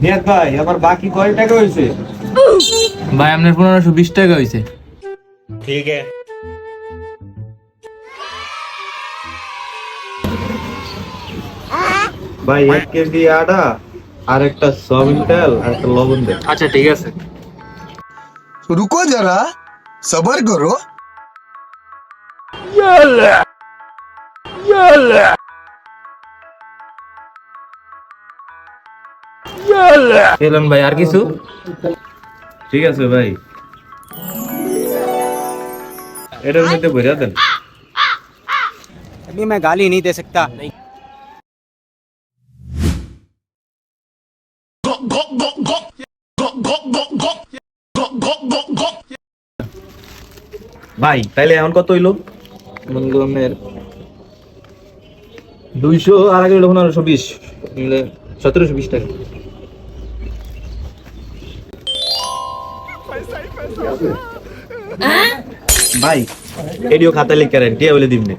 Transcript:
নিয়াত ভাই আবার বাকি কয় টাকা হয়েছে? ভাই আপনার 1520 টাকা হয়েছে। ঠিক আছে ভাই, 1 কেজি আটা আর একটা সয়াবিন তেল আর একটা লবণ দে। আচ্ছা ঠিক আছে। रुको जरा सबर करो। এলেন ভাই, আর কিছু? ঠিক আছে ভাই, এটার মধ্যে ভরিয়া দেন। अभी मैं गाली नहीं दे सकता। ভাই তাইলে এখন কত হইলো? মনে করেন 200 আর আগে হলো 1520, মিলে 1720 টাকা। ভাই এডিও খাতা লিখে রাখেন, টিয়া বলে দিবনে।